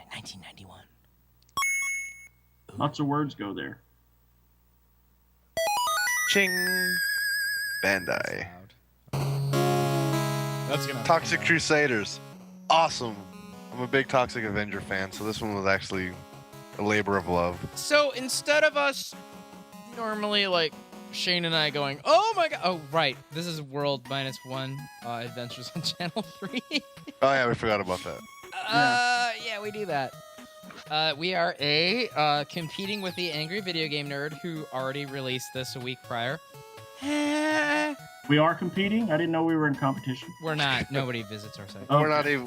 1991. Lots of words go there. Ching. Bandai. That's gonna Toxic Crusaders. Awesome. I'm a big Toxic Avenger fan, so this one was actually a labor of love. So instead of us normally like Shane and I going, oh my god, oh right, this is World -1 Adventures on Channel 3. Oh yeah, we forgot about that. Yeah, we do that. We are competing with the Angry Video Game Nerd who already released this a week prior. We are competing? I didn't know we were in competition. We're not. Nobody visits our site. Okay. We're not even.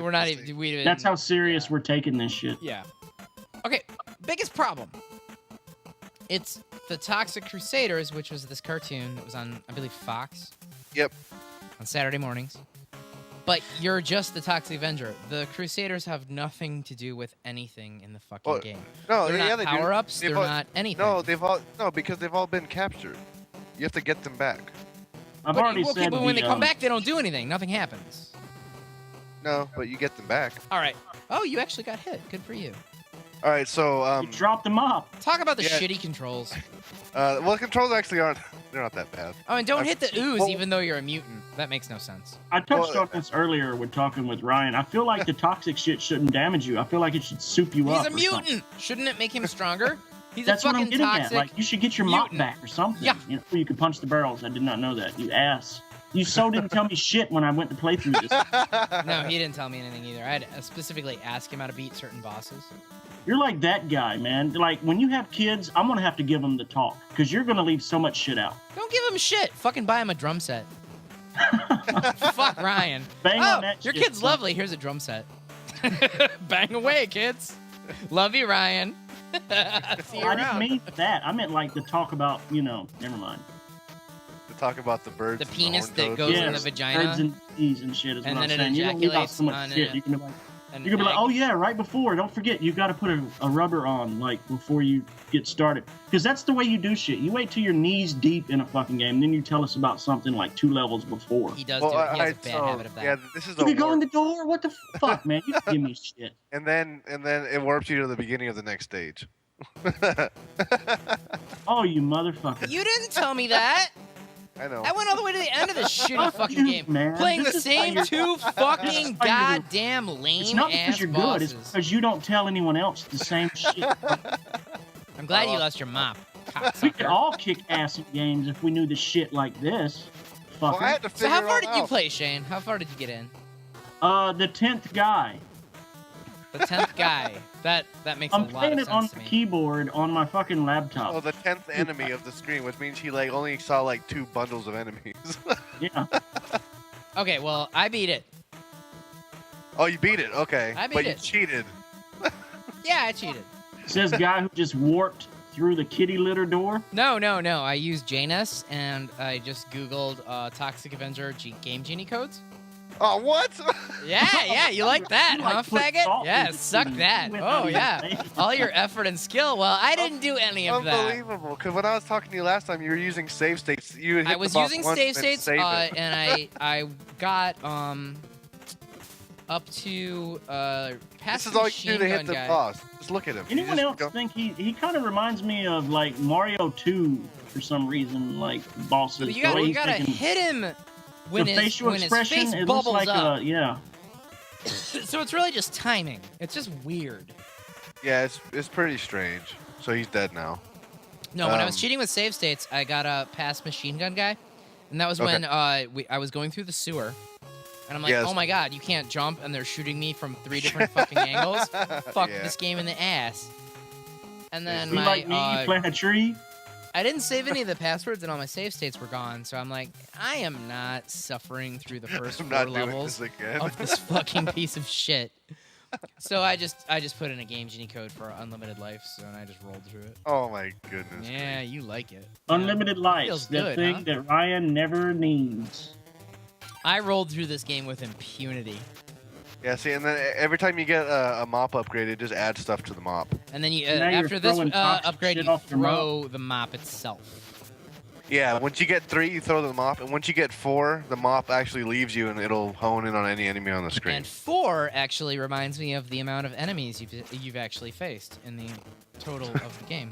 We're not even. We didn't, That's how serious we're taking this shit. Yeah. Okay. Biggest problem. It's the Toxic Crusaders, which was this cartoon that was on, I believe, Fox. Yep. On Saturday mornings. But you're just the Toxic Avenger. The Crusaders have nothing to do with anything in the fucking game. No, they're not they power-ups. do. They're not anything. No, because they've all been captured. You have to get them back. I've already said. But when they come back, they don't do anything. Nothing happens. No, but you get them back. All right. Oh, you actually got hit. Good for you. All right, so You dropped them off. Talk about the shitty controls. Well, controls actually aren't. They're not that bad. Oh, and don't hit the ooze well, even though you're a mutant. That makes no sense. I touched on this earlier when talking with Ryan. I feel like the toxic shit shouldn't damage you. I feel like it should soup you up. He's a mutant. Shouldn't it make him stronger? He's That's a what fucking I'm getting toxic at. Like, you should get your mop mutant. back or something. Yeah. You know, you could punch the barrels. I did not know that. You ass. You so didn't tell me shit when I went to play through this. No, he didn't tell me anything either. I had to specifically ask him how to beat certain bosses. You're like that guy, man. Like, when you have kids, I'm going to have to give them the talk. Because you're going to leave so much shit out. Don't give him shit. Fucking buy him a drum set. Fuck Ryan. Bang on that your shit, kid's son. lovely. Here's a drum set. Bang away, kids. Love you, Ryan. See you I around. didn't mean that. I meant like the talk about, never mind. To talk about the birds. The and penis horned that toads. goes in Yeah, the vagina. birds and bees and shit is And what I'm then it saying. You don't leave out so much ejaculates shit. on You can be like, an you're gonna be like, egg. oh yeah, right before. Don't forget, you got to put a rubber on like before you get started, because that's the way you do shit. You wait till you're knees deep in a fucking game, then you tell us about something like 2 levels before. He does Well, do it. He has a bad so, habit of that. Yeah, this is You a could go in warp. the door. What the fuck, man? You give me shit. And then it warps you to the beginning of the next stage. Oh, you motherfucker! You didn't tell me that. I know. I went all the way to the end of this shitty Fuck fucking you, game, man. playing This the is how same you're- 2 fucking how you're- goddamn lame It's not because ass you're good. bosses. It's because you don't tell anyone else the same shit. I'm glad you lost your mop. We could Cocksucker. all kick ass in games if we knew the shit like this. Well, I Fucker. had to So figure how it far all did you out. play, Shane? How far did you get in? The 10th guy. The 10th guy. That makes I'm a lot playing of it on sense the to me. keyboard on my fucking laptop. Oh, the 10th enemy of the screen, which means he like only saw like 2 bundles of enemies. Yeah. Okay, well, I beat it. Oh, you beat it. Okay. I beat but it. you cheated. Yeah, I cheated. Says guy who just warped through the kitty litter door. No. I used JNS and I just Googled Toxic Avenger Game Genie codes. Oh, what? Yeah, you like that, You, huh, like, put faggot? salt Yeah, in the suck tea. that. You went Oh, out of your yeah. way. All your effort and skill. Well, I didn't do any of that. Unbelievable. Because when I was talking to you last time, you were using save states. You had hit I was the boss using once save and states, save it. and I got up to past This is the all you machine do to hit gun the guy. boss. Just look at him. You Anyone just else go- think he kind of reminds me of like Mario 2 for some reason, like bosses. But you The way gotta, he's gotta taking hit him when the his facial when his expression. face It looks bubbles like up. yeah. So it's really just timing. It's just weird. Yeah, it's pretty strange. So he's dead now. No, when I was Um, cheating with save states, I got a past machine gun guy, and that was Okay. when I was going through the sewer, and I'm like, Yes. oh my god, you can't jump, and they're shooting me from 3 different fucking angles. Fuck Yeah. this game in the ass. And then You my like me, you plant a tree. I didn't save any of the passwords, and all my save states were gone. So I'm like, I am not suffering through the first I'm 4 not doing levels this again. of this fucking piece of shit. So I just put in a Game Genie code for unlimited life, so and I just rolled through it. Oh my goodness. Yeah, you like it. Unlimited lives. feels The good, thing huh? that Ryan never needs. I rolled through this game with impunity. Yeah, see, and then every time you get a mop upgrade, it just adds stuff to the mop. And then you Now you're after this throwing toxic upgrade, shit you off your throw the mop itself. Yeah, once you get 3, you throw the mop, and once you get 4, the mop actually leaves you, and it'll hone in on any enemy on the screen. And 4 actually reminds me of the amount of enemies you've actually faced in the total of the game.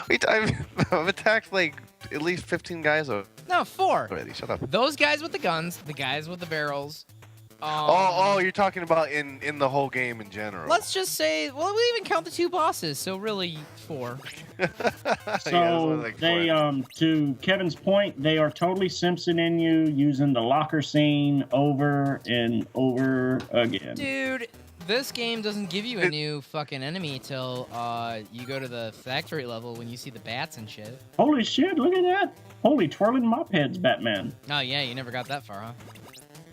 Wait, I've attacked like at least 15 guys No, 4. already. Shut up. Those guys with the guns, the guys with the barrels. Oh, you're talking about in the whole game in general. Let's just say, well, we even count the 2 bosses, so really 4. So they, to Kevin's point, they are totally Simpsoning you using the locker scene over and over again. Dude, this game doesn't give you a new fucking enemy till you go to the factory level when you see the bats and shit. Holy shit, look at that. Holy twirling mop heads, Batman. Oh yeah, you never got that far, huh?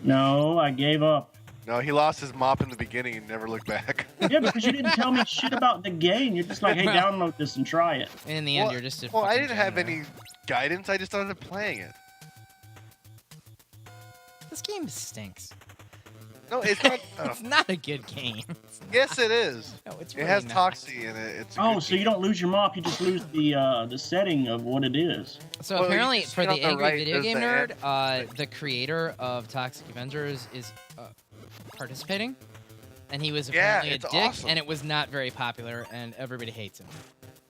No, I gave up. No, he lost his mop in the beginning and never looked back. Yeah, because you didn't tell me shit about the game. You're just like, hey, download this and try it. And in the end, you're just a Well, I fucking didn't have janitor. any guidance. I just started playing it. This game stinks. No, it's not. It's not a good game. Yes, it is. No, it's It really has not. Toxi in it. It's a Oh, good so you game. don't lose your mop, you just lose the setting of what it is. So Well, you apparently, just for hit the on the angry right, video there's game the nerd, the creator of Toxic Avenger is participating, and he was apparently a it's dick, awesome. and it was not very popular, and everybody hates him.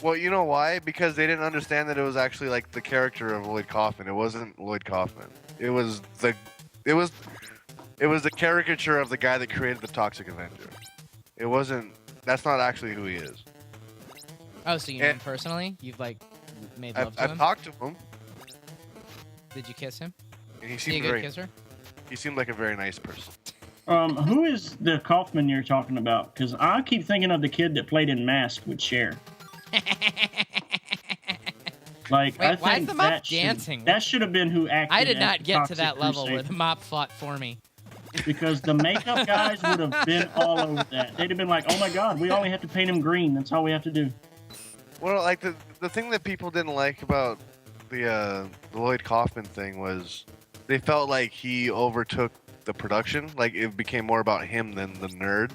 Well, you know why? Because they didn't understand that it was actually like the character of Lloyd Kaufman. It wasn't Lloyd Kaufman. It was the caricature of the guy that created the Toxic Avenger. It wasn't. That's not actually who he is. Oh, so you know him And- personally? You've like made love to I've him? talked to him, Did you kiss him? and he Is he a seemed good very. kisser? He seemed like a very nice person. Who is the Kaufman you're talking about? Because I keep thinking of the kid that played in Mask with Cher. Like, Wait, I why is think the mop that dancing? that should have been who acted. I did as not the get to Toxic that level where Crusader. the mop fought for me. Because the makeup guys would have been all over that. They'd have been like, "Oh my God, we only have to paint him green. That's all we have to do." Well, like the thing that people didn't like about the Lloyd Kaufman thing was they felt like he overtook the production. Like it became more about him than the nerd.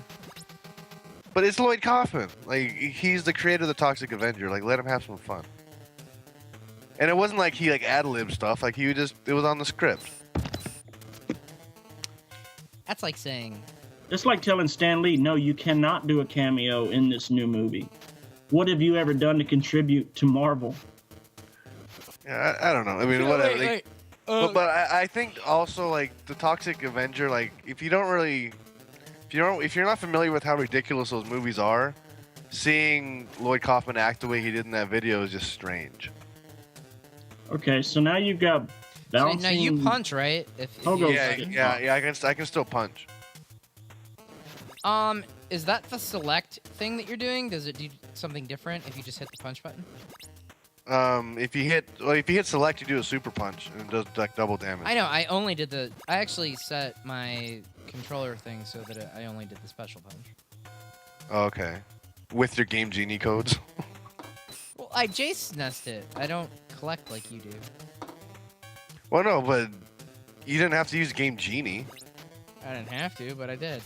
But it's Lloyd Kaufman. Like he's the creator of the Toxic Avenger. Like let him have some fun. And it wasn't like he like ad-lib stuff. Like he just it was on the script. That's like saying, It's like telling Stan Lee, "No, you cannot do a cameo in this new movie. What have you ever done to contribute to Marvel?" Yeah, I don't know. I mean, whatever. Like, but I think also like the Toxic Avenger. Like if you're not familiar with how ridiculous those movies are, seeing Lloyd Kaufman act the way he did in that video is just strange. Okay, so now you've got So, bouncing. now you punch, right? If Pogo you- stick. Yeah. I can still punch. Is that the select thing that you're doing? Does it do something different if you just hit the punch button? If you hit select, you do a super punch and it does like double damage. I know. I actually set my controller thing so that I only did the special punch. Okay. With your Game Genie codes. Well, I Jace nest it. I don't collect like you do. Well, no, but you didn't have to use Game Genie. I didn't have to, but I did.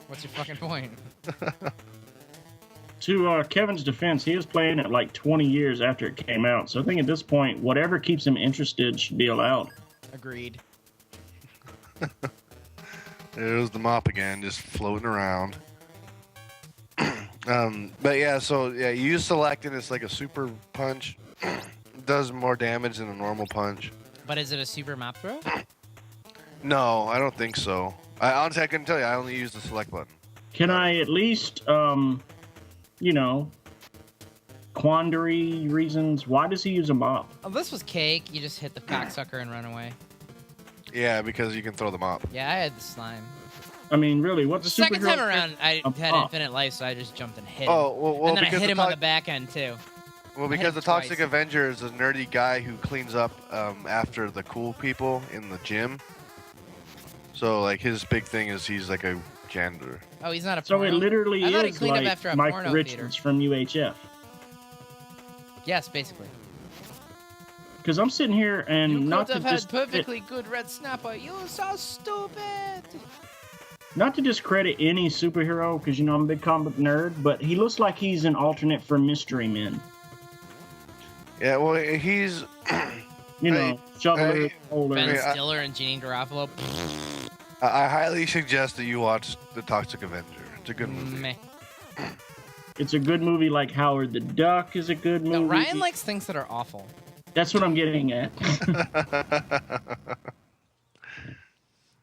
What's your fucking point? To Kevin's defense, he was playing it like 20 years after it came out. So I think at this point, whatever keeps him interested should be allowed. Agreed. There's the mop again, just floating around. But yeah, so yeah, you use select and it's like a super punch. Does more damage than a normal punch. But is it a super map throw? No, I don't think so. Honestly, I couldn't tell you. I only use the select button. Can I at least, quandary reasons? Why does he use a mop? Oh, this was cake. You just hit the cocksucker and run away. Yeah, because you can throw the mop. Yeah, I had the slime. I mean, really, what's The second superhero time around, I a had mop? infinite life, so I just jumped and hit him. Oh, well, and then I because hit the him on the back end, too. Well, I hit because him the Toxic twice. Avenger is a nerdy guy who cleans up after the cool people in the gym. So, like, his big thing is he's like a janitor. Oh, he's not a So porno? it literally I thought he is cleaned up like after a Mike porno Richards theater. from UHF. Yes, basically. Because I'm sitting here and You not could to have had discredit, perfectly good red snapper. You're so stupid. not to discredit any superhero, because I'm a big comic book nerd, but he looks like he's an alternate for Mystery Men. Yeah, well, he's You know, shoveler, holder. Ben I- Stiller and Jeannie Garofalo. I highly suggest that you watch the Toxic Avenger. It's a good movie. Meh. It's a good movie. Like Howard the Duck is a good movie. No, Ryan likes things that are awful. That's what I'm getting at.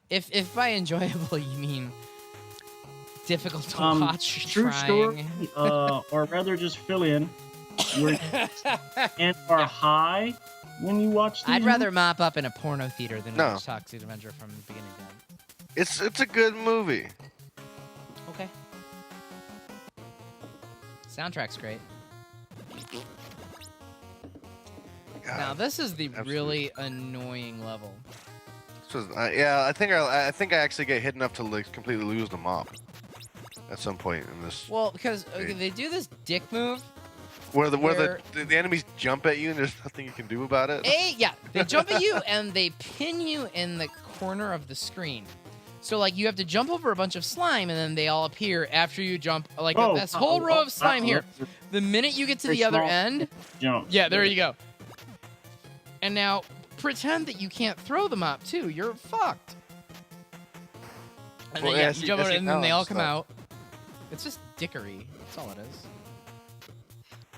If by enjoyable you mean difficult to watch, True trying. story, or rather just fill in. And are high when you watch these I'd rather mop up in a porno theater than No. watch Toxic Avenger from beginning to end. It's a good movie. Okay. Soundtrack's great. Now this is the Absolutely. really annoying level. So, yeah, I think I actually get hit enough to like completely lose the mop at some point in this. Well, because they do this dick move. Where where- the enemies jump at you and there's nothing you can do about it. Yeah, they jump at you and they pin you in the corner of the screen. So like you have to jump over a bunch of slime and then they all appear after you jump. Like this whole row of slime here. The minute you get to the other end, Jump. yeah, there you go. And now pretend that you can't throw the mop too. You're fucked. And Well, then yeah, you see- jump over see, and then now they I'm all come stuck. out. It's just dickery. That's all it is.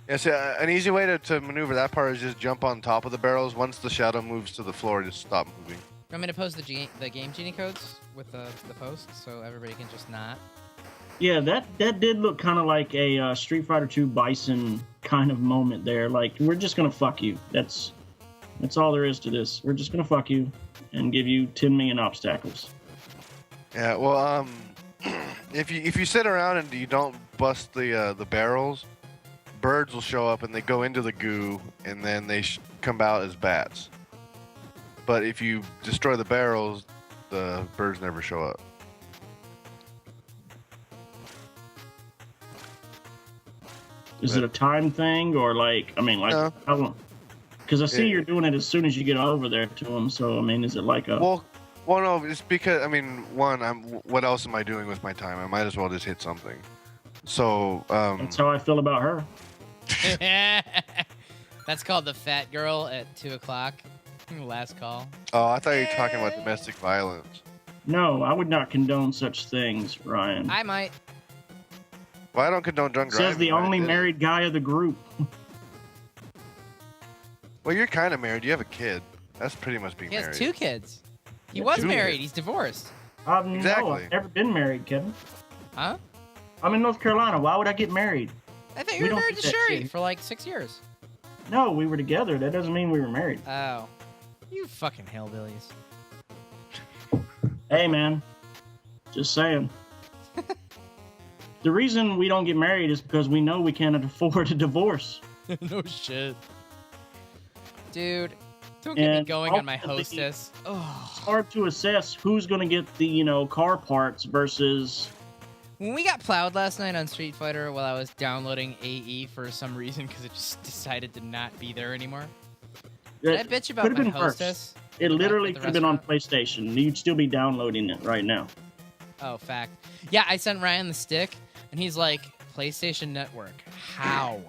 Yeah, so an easy way to maneuver that part is just jump on top of the barrels. Once the shadow moves to the floor, just stop moving. You want me to post the game genie codes with the post so everybody can just not? Yeah, that did look kind of like a Street Fighter 2 Bison kind of moment there. Like, we're just gonna fuck you. That's all there is to this. We're just gonna fuck you and give you 10 million obstacles. Yeah, well, if you sit around and you don't bust the barrels, birds will show up and they go into the goo and then they come out as bats. But if you destroy the barrels, the birds never show up. Is it a time thing or like? I mean, like No. how long? Because I see Yeah. you're doing it as soon as you get over there to them. So I mean, is it like a? Well, no, it's because I mean, what else am I doing with my time? I might as well just hit something. So, That's how I feel about her. That's called the fat girl at 2 o'clock. Last call. oh, I thought you were talking about domestic violence. No, I would not condone such things, Ryan. I might. Well, I don't condone drunk driving. Says the but I only did it. married guy of the group. Well, you're kind of married. You have a kid. That's pretty much being He has married. 2 kids. He Yeah, was 2 married. kids. He's divorced. No, Exactly. I've never been married, Kevin. Huh? I'm in North Carolina. Why would I get married? I thought We you were don't married do to that Sherry shit. for like 6 years. No, we were together. That doesn't mean we were married. Oh. You fucking hillbillies. Hey, man. Just saying. The reason we don't get married is because we know we can't afford a divorce. No shit. Dude, don't get me And going on my ultimately- hostess. Oh. It's hard to assess who's going to get the, car parts versus... When we got plowed last night on Street Fighter while I was downloading AE for some reason because it just decided to not be there anymore. Did I bitch about could've my been worse. hostess? It literally At the could have been on restaurant? PlayStation. You'd still be downloading it right now. Oh, fact. Yeah, I sent Ryan the stick, and he's like, PlayStation Network. How?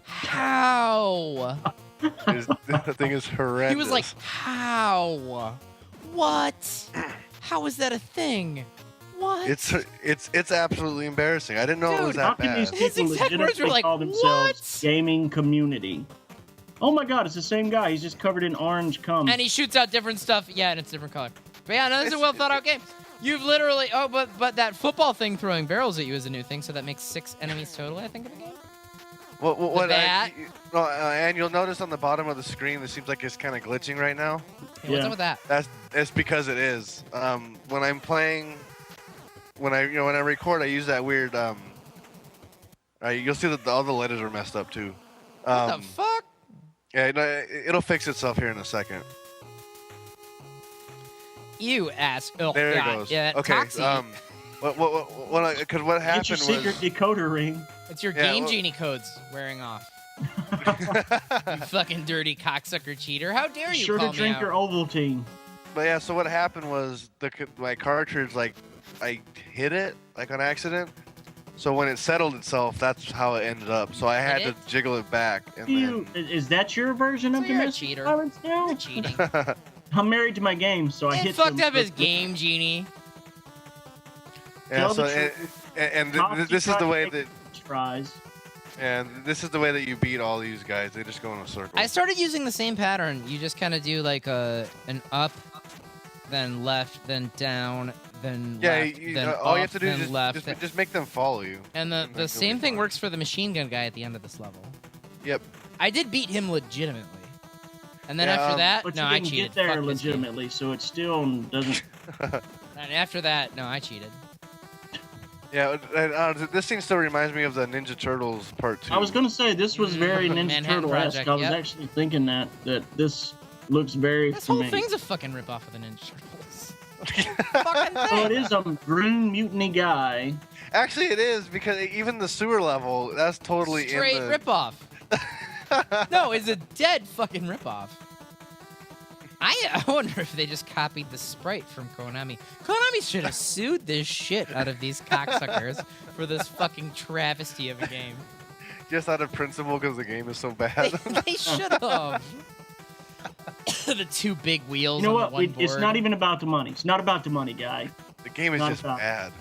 How? The thing is horrendous. He was like, how? What? How is that a thing? What? It's absolutely embarrassing. I didn't know it was Dude, How that can these bad. His people exact words were legitimately like, call themselves "What?" gaming community? Oh my god, it's the same guy. He's just covered in orange cum. And he shoots out different stuff. Yeah, and it's different color. But yeah, no, this is a well thought out game. You've literally but that football thing throwing barrels at you is a new thing, so that makes 6 enemies total, I think, in the game. And you'll notice on the bottom of the screen, it seems like it's kind of glitching right now. Hey, what's Yeah. up with that? It's because it is. When I'm playing, when I record, I use that weird. You'll see that all the letters are messed up too. What the fuck? Yeah, no, it'll fix itself here in a second. You ass. Oh, There yeah, it goes. Yeah, Okay. Toxi. Because what Get happened your was. secret decoder ring. It's your Yeah, game well- genie codes wearing off. You fucking dirty cocksucker cheater. How dare you Sure call to me drink out? your Ovaltine. But yeah, so what happened was my cartridge, like, I hit it like on accident, So when it settled itself, that's how it ended up. So I had to jiggle it back. And is that your version of domestic violence now? You're cheating. I'm married to my game, so I hit. Fucked up his game, Genie. Yeah. So this is the way that tries. And this is the way that you beat all these guys. They just go in a circle. I started using the same pattern. You just kind of do like an up, then left, then down, then left, then all up, you have to do then is left. just make them follow you. And the same thing works for the machine gun guy at the end of this level. Yep. I did beat him legitimately. And then after that, but no, you I didn't cheated. get there Fuck this game. legitimately, so it still doesn't. And after that, no, I cheated. Yeah, this thing still reminds me of the Ninja Turtles Part 2. I was gonna say this was very Ninja Turtle-esque. I was actually thinking that this looks very. This whole thing's a fucking ripoff of the Ninja Turtles. Fucking thing. Oh, it is a green mutiny guy. Actually, it is because even the sewer level, that's totally straight in the... ripoff. No, it's a dead fucking ripoff. I wonder if they just copied the sprite from Konami. Konami should have sued this shit out of these cocksuckers for this fucking travesty of a game. Just out of principle because the game is so bad. They should have. The two big wheels. You know on what? The one board. It's not even about the money. It's not about the money, guy. The game is just bad.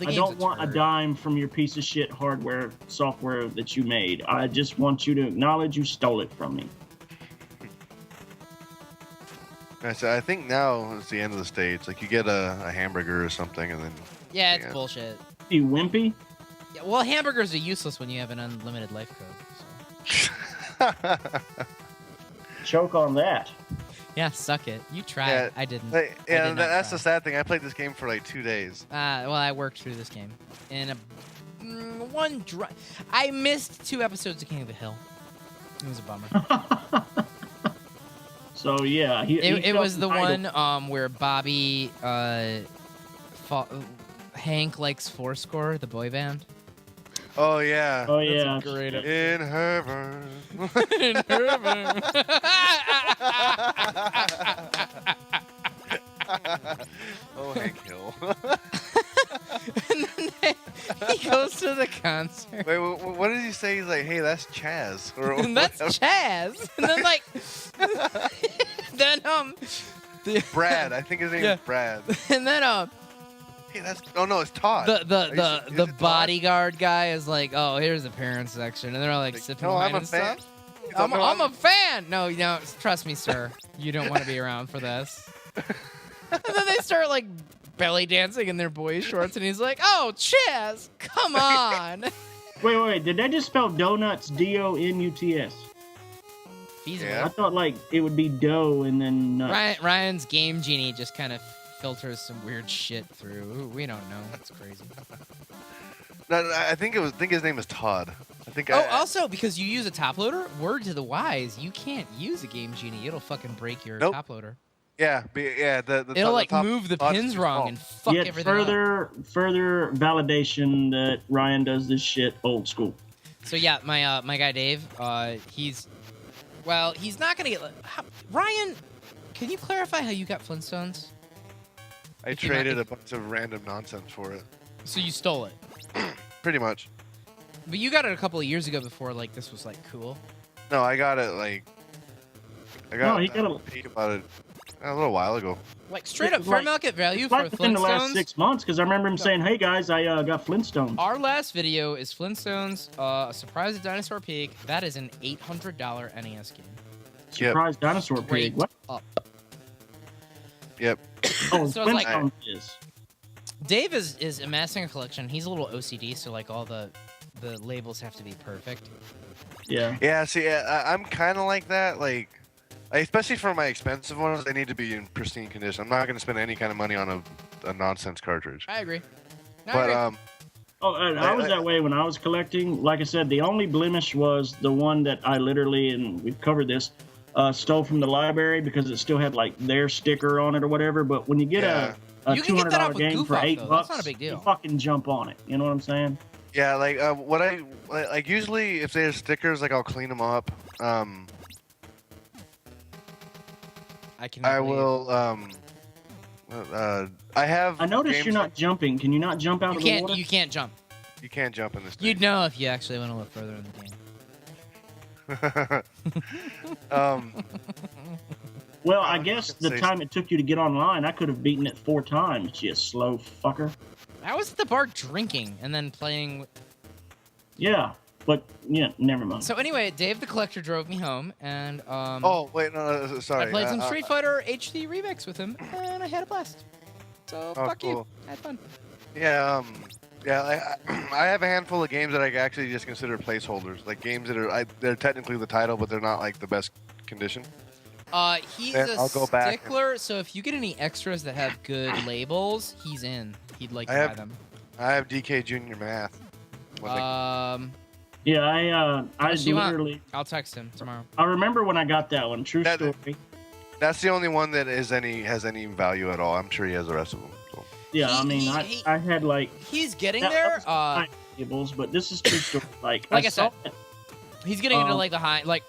I don't want a dime from your piece of shit hardware software that you made. I just want you to acknowledge you stole it from me. I think now is the end of the stage. Like you get a hamburger or something, and then yeah, it's bullshit. You wimpy? Yeah, well, hamburgers are useless when you have an unlimited life code. So. Choke on that. Yeah, suck it. You tried. Yeah, I didn't. That's the sad thing. I played this game for like 2 days. Well, I worked through this game in I missed 2 episodes of King of the Hill. It was a bummer. So yeah, it was the one where Bobby, Hank likes Fourscore, the boy band. Oh yeah. Oh yeah. Great in heaven. In heaven. Oh, Hank Hill. And then he goes to the concert. Wait, what did he say? He's like, "Hey, that's Chaz." Or that's Chaz. And then like, then Brad. I think his name is Brad. And then hey, that's no, it's Todd. The bodyguard guy is like, "Oh, here's the parents section," and they're all like sipping wine and stuff. I'm a fan. No, trust me, sir. You don't want to be around for this. And then they start like belly dancing in their boy shorts, and he's like, "Oh, Chaz, come on." Wait. Did they just spell donuts D-O-N-U-T-S? Yeah. I thought like it would be dough and then nuts. Ryan's Game Genie just kind of filters some weird shit through. We don't know. It's crazy. No, I think his name is Todd. Also because you use a top loader, word to the wise, you can't use a Game Genie. It'll fucking break your top loader. Yeah, it'll like move the pins wrong and fuck everything up. Further validation that Ryan does this shit old school. So yeah, my guy Dave, he's not gonna get. Ryan, can you clarify how you got Flintstones? I traded a bunch of random nonsense for it. So you stole it? Pretty much. But you got it a couple of years ago before like this was like cool. No, I got it like. He got about it a little while ago. Like straight up fair market value for Flintstones. Within the last 6 months, because I remember him saying, "Hey guys, I got Flintstones." Our last video is Flintstones, a Surprise at Dinosaur Peak. That is an $800 NES game. Surprise Dinosaur Pig. What? Up. Yep. Oh, so Flintstones is. Dave is amassing a collection. He's a little OCD, so like all the labels have to be perfect. Yeah. Yeah. See, I'm kind of like that. Like, especially for my expensive ones, they need to be in pristine condition. I'm not going to spend any kind of money on a nonsense cartridge. I agree. I was that way when I was collecting. Like I said, the only blemish was the one that I literally, and we've covered this, stole from the library because it still had like their sticker on it or whatever. But when you get a $200 game for $8, that's not a big deal. You fucking jump on it. You know what I'm saying? Yeah, like what I like usually if there's stickers, like I'll clean them up. I will I have. I noticed games you're not jumping. Can you not jump out of the water? You can't jump. You can't jump in this game. You'd know if you actually want to look further in the game. Well, I guess the time it took you to get online, I could have beaten it 4 times, you slow fucker. I was at the bar drinking and then playing. Yeah, but yeah, never mind. So anyway, Dave the Collector drove me home, and Oh wait, no, sorry. I played some Street Fighter HD remix with him, and I had a blast. So fuck cool. you, I had fun. Yeah, I have a handful of games that I actually just consider placeholders, like games that are they're technically the title, but they're not like the best condition. He's Then a I'll go back stickler, so if you get any extras that have good labels, he's in. He'd like to buy them. I have DK Junior Math. Yeah, I you want? literally. I'll text him tomorrow. I remember when I got that one. True story. That's the only one that has any value at all. I'm sure he has the rest of them. So. Yeah, I mean, I had like. He's getting there. Labels, but this is true story. Like I said, it. He's getting into like the high, like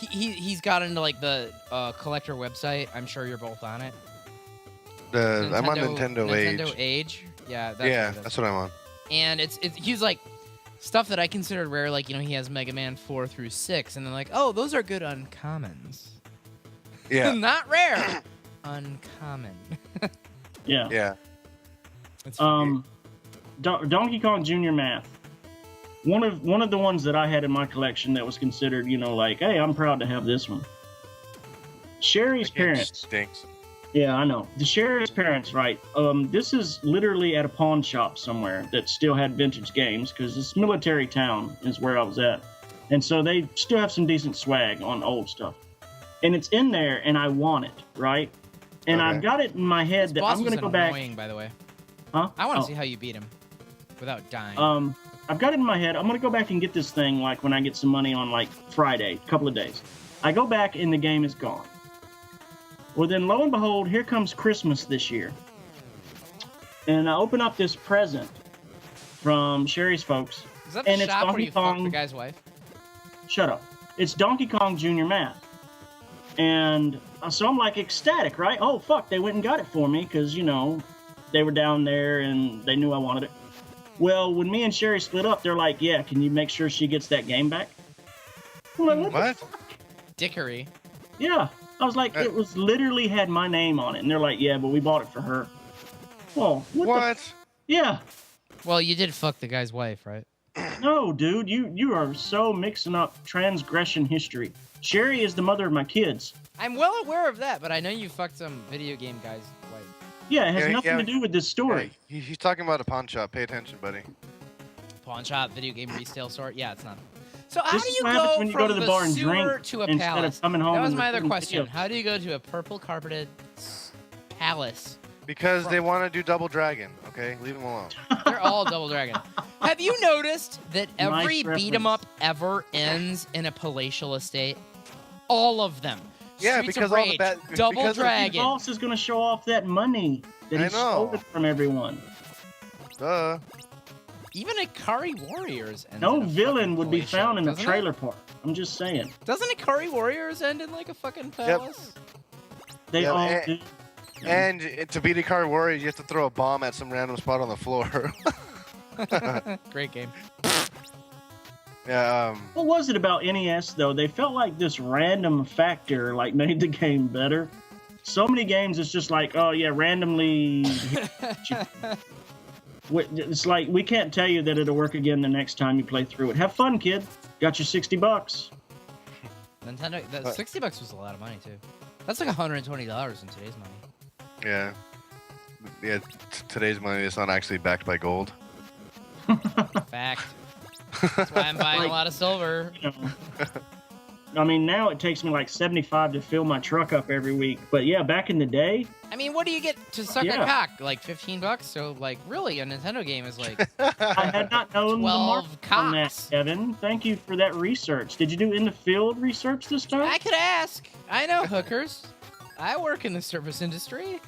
he's got into like the collector website. I'm sure you're both on it. I'm on Nintendo Age. Yeah. That's what I'm on. And it's he's like stuff that I considered rare. Like he has Mega Man 4 through 6, and they're like, oh, those are good uncommons. Yeah. Not rare. Uncommon. Yeah. It's Donkey Kong Junior Math. One of the ones that I had in my collection that was considered, like, hey, I'm proud to have this one. Sherry's parents. Stinks. Yeah, I know. The Sherry's parents, right? This is literally at a pawn shop somewhere that still had vintage games, because this military town is where I was at. And so they still have some decent swag on old stuff. And it's in there, and I want it, right? And I've got it in my head that I'm going to go back. Annoying, by the way. Huh? I want to see how you beat him without dying. I've got it in my head. I'm going to go back and get this thing like when I get some money on like Friday, a couple of days. I go back and the game is gone. Well, then lo and behold, here comes Christmas this year. And I open up this present from Sherry's folks. Is that the and shop it's Donkey where you Kong. fucked the guy's wife? Shut up. It's Donkey Kong Junior Math. And so I'm like ecstatic, right? Oh, fuck, they went and got it for me because, they were down there and they knew I wanted it. Well, when me and Sherry split up, they're like, yeah, can you make sure she gets that game back? I'm like, what? Dickery. Yeah. I was like, it was literally had my name on it. And they're like, yeah, but we bought it for her. Well, what? Yeah. Well, you did fuck the guy's wife, right? No, dude, you are so mixing up transgression history. Sherry is the mother of my kids. I'm well aware of that, but I know you fucked some video game guy's wife. Yeah, it has nothing to do with this story. Yeah, he's talking about a pawn shop. Pay attention, buddy. Pawn shop, video game resale store. Yeah, it's not. So how this do is you what go happens when you go to the bar and drink to a instead palace? of coming home? That was and my other recording question. videos. How do you go to a purple carpeted palace? Because they want to do Double Dragon. Okay, leave them alone. They're all Double Dragon. Have you noticed that every Nice beat 'em up ever ends in a palatial estate? All of them. Yeah, Streets because of all the Rage, bad Double because Dragon. The boss is going to show off that money that he stole from everyone. Duh. Even Ikari Warriors. No villain would be found in a doesn't trailer park. I'm just saying. Doesn't Ikari Warriors end in like a fucking palace? They all and, do. And to beat a card warrior, you have to throw a bomb at some random spot on the floor. Great game. Yeah. What was it about NES though? They felt like this random factor like made the game better. So many games, it's just like, oh yeah, randomly. It's like we can't tell you that it'll work again the next time you play through it. Have fun, kid. Got your $60. Nintendo. That $60 was a lot of money too. That's like $120 in today's money. Yeah. Yeah. Today's money is not actually backed by gold. Fact. That's why I'm buying a lot of silver. I mean, now it takes me like $75 to fill my truck up every week. But yeah, back in the day. I mean, what do you get to suck a cock? Like $15? So, like, really, a Nintendo game is like I had not known 12 the cocks. on that, Kevin. Thank you for that research. Did you do in the field research this time? I could ask. I know hookers. I work in the service industry.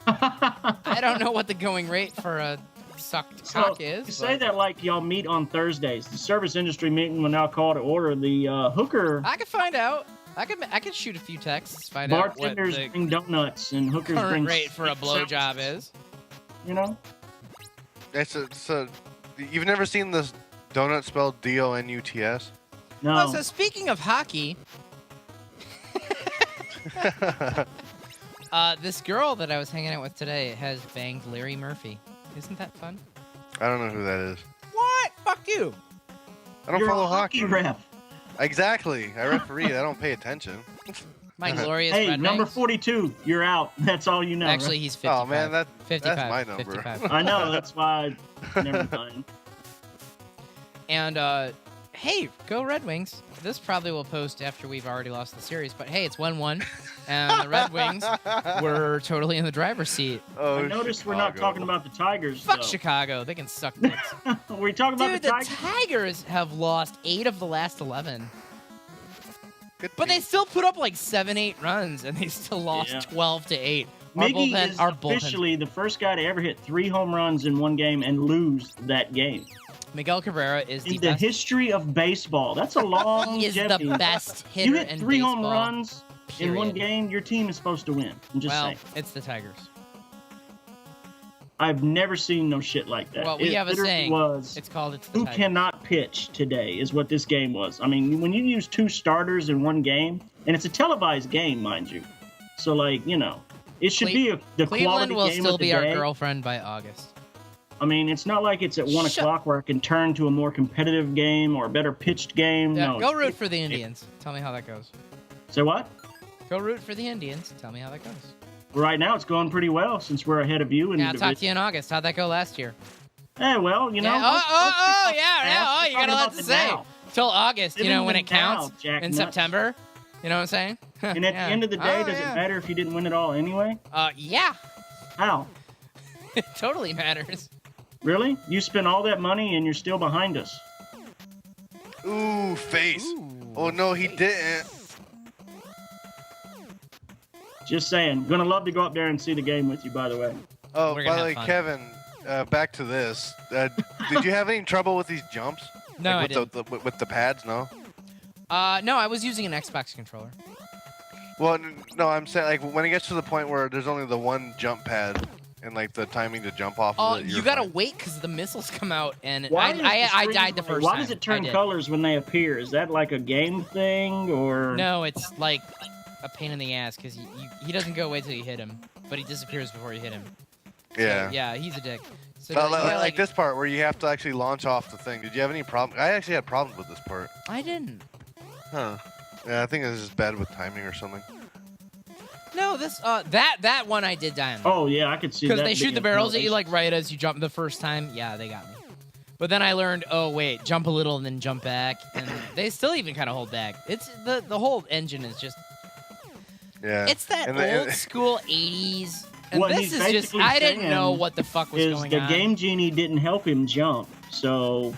I don't know what the going rate for a sucked cock is. You say that like y'all meet on Thursdays. The service industry meeting will now call to order the hooker. I could find out. I could shoot a few texts, find out what Bartenders the bring donuts and hookers current bring rate for a blowjob sandwiches, is. You know? So you've never seen this donut spelled DONUTS? No. Oh, so speaking of hockey, this girl that I was hanging out with today has banged Larry Murphy. Isn't that fun? I don't know who that is. What? Fuck you. I don't You're follow a hockey hockey. ref. Exactly. I referee. I don't pay attention. My glorious Hey, Red number Wings. 42. You're out. That's all you know. Actually, right? he's 55. Oh man, that's 55. my number. 55. I know. That's why. Never mind. And, hey, go Red Wings. This probably will post after we've already lost the series, but hey, it's 1-1, and the Red Wings were totally in the driver's seat. Oh, I noticed we're not talking about the Tigers. Fuck though. Chicago. They can suck dicks. We're talking about Dude, the the Tigers. Tigers have lost 8 of the last 11. Good But they team. still put up like 7-8 runs, and they still lost Yeah. 12-8. Miggy is Our bullpen. officially the first guy to ever hit 3 home runs in one game and lose that game. Miguel Cabrera is In the the best. history of baseball. That's a long He is the best hitter You hit in 3 baseball. home runs in one period. game, your team is supposed to win. I'm just Well, saying. it's the Tigers. I've never seen no shit like that. Well, we It have a literally saying. was, It's called It's the who Tigers. cannot pitch today is what this game was. I mean, when you use 2 starters in one game, and it's a televised game, mind you. So, like, you know, it should be the Cleveland quality will game still of the be our day. girlfriend by August. I mean, it's not like it's at 1 Shut- o'clock where I can turn to a more competitive game or a better pitched game. Yeah, No. go root for the Indians. Tell me how that goes. Say what? Go root for the Indians. Tell me how that goes. Right now, it's going pretty well since we're ahead of you. In Yeah, I'll the talk to division. you in August. How'd that go last year? Well, you know. Yeah. Oh, you got a lot to say. Till August, Living when in it the now, counts Jack in Nuts. September. You know what I'm saying? And at the end of the day, does it matter if you didn't win it all anyway? Yeah. How? It totally matters. Really? You spent all that money and you're still behind us. Ooh, face. Ooh, Oh no, he didn't. Just saying. Gonna love to go up there and see the game with you, by the way. Oh, We're by gonna the way, have fun. Kevin, back to this. Did you have any trouble with these jumps? No, I Like, didn't. with the pads, no? No, I was using an Xbox controller. Well, no, I'm saying like when it gets to the point where there's only the one jump pad and like the timing to jump off Oh, of it. you you're gotta fine. wait because the missiles come out, and Why does the I screen- died the first Why time. does it I turn did. colors when they appear? Is that like a game thing or? No, it's like a pain in the ass because he doesn't go away till you hit him, but he disappears before you hit him. So, Yeah. yeah, he's a dick. So But you gotta, like this part where you have to actually launch off the thing. Did you have any problem? I actually had problems with this part. I didn't. Huh. Yeah, I think it was just bad with timing or something. No, this that one I did die on. Oh yeah, I could see that. Because they shoot being the a barrels at you violation. like right as you jump the first time. Yeah, they got me. But then I learned, oh wait, jump a little and then jump back, and they still even kind of hold back. It's the whole engine is just Yeah. it's that And the- old school 80s. And What this he's is just basically I didn't saying know what the fuck was Is going the on. Game Genie didn't help him jump, so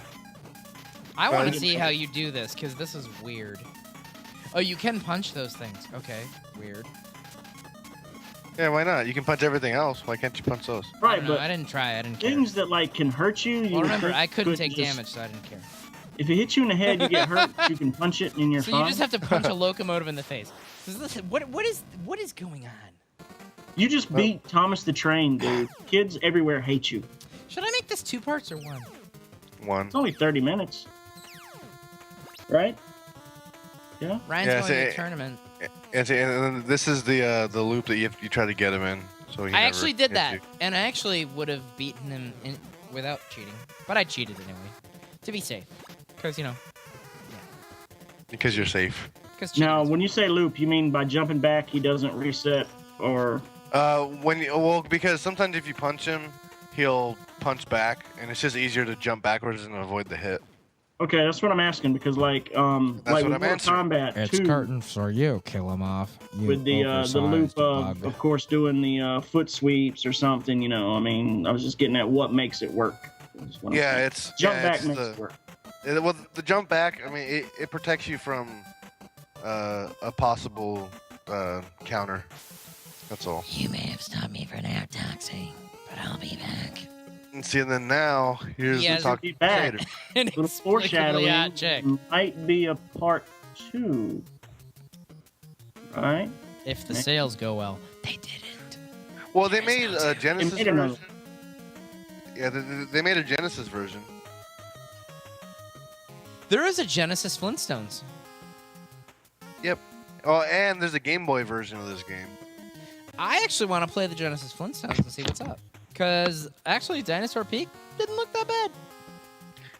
I want Right. to see how you do this because this is weird. Oh, you can punch those things. Okay, weird. Yeah, why not? You can punch everything else. Why can't you punch those? I right. don't know, But I didn't try. I didn't care. things that like can hurt you. You Well, would remember, think I couldn't could take just- damage, so I didn't care. If it hits you in the head, you get hurt. You can punch it and you're So fine. you just have to punch a locomotive in the face. So listen, what is going on? You just beat Thomas the Train, dude. Kids everywhere hate you. Should I make this 2 parts or 1? One. It's only 30 minutes, right? Yeah. Ryan's Yeah, going to the so- tournament. And then this is the loop that you try to get him in. So he I never actually did hits that, you. and I actually would have beaten him without cheating, but I cheated anyway, to be safe, because Because you're safe. Now, when you say loop, you mean by jumping back, he doesn't reset, or Because sometimes if you punch him, he'll punch back, and it's just easier to jump backwards and avoid the hit. okay, that's what I'm asking because like like what with I'm Mortal answering. Kombat 2, for you. Kill him off. You with the loop oversized bug. of course doing the foot sweeps or something, you know. I mean, I was just getting at what makes it work. is what I'm Yeah, saying. it's jump yeah, back it's makes it work. Well, the jump back. I mean, it protects you from a possible counter. That's all. You may have stopped me for now, Toxi, but I'll be back. And see, and then now here's He the has talk. Be back. An Little inexplicably foreshadowing hot chick. might be a part 2. All right. If the sales go well. They didn't. Well, they made a Genesis made another. version. Yeah, they made a Genesis version. There is a Genesis Flintstones. Yep. Oh, and there's a Game Boy version of this game. I actually want to play the Genesis Flintstones and see what's up. Because actually, Dinosaur Peak didn't look that bad.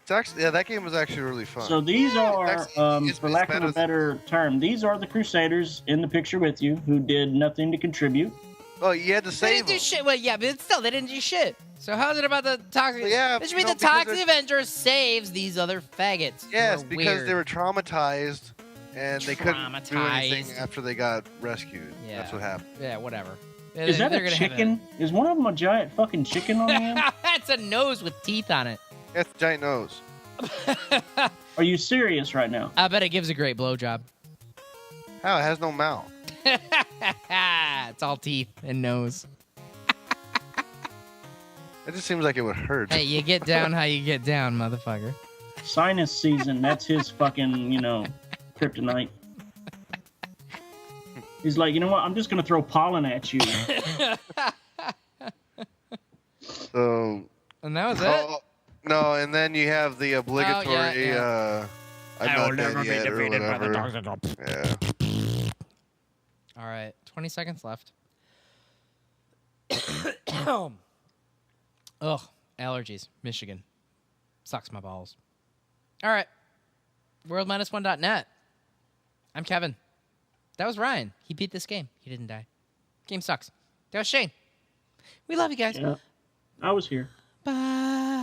It's actually, yeah, that game was actually really fun. So these are, it's for lack of better a better term, these are the Crusaders in the picture with you who did nothing to contribute. Oh, you had to They save didn't do them. shit. Well, yeah, but still, they didn't do shit. So how's it about the Toxic? Yeah, This should be no, the because Toxic Avenger saves these other faggots. who Yes, are because weird. they were traumatized and they couldn't do anything Traumatized. after they got rescued. Yeah. That's what happened. Yeah, whatever. Is that They're a gonna have chicken? Is one of them a giant fucking chicken on the end? That's a nose with teeth on it. That's a giant nose. Are you serious right now? I bet it gives a great blowjob. How? It has no mouth. It's all teeth and nose. It just seems like it would hurt. Hey, you get down how you get down, motherfucker. Sinus season, that's his fucking, kryptonite. He's like, you know what? I'm just going to throw pollen at you. So, And that was it. oh, no, and then you have the obligatory. yeah. I'm not dead yet, or whatever. Yeah. All right, 20 seconds left. Ugh, allergies. Michigan. Sucks my balls. All right. World-1.net. I'm Kevin. That was Ryan. He beat this game. He didn't die. Game sucks. That was Shane. We love you guys. Yeah, I was here. Bye.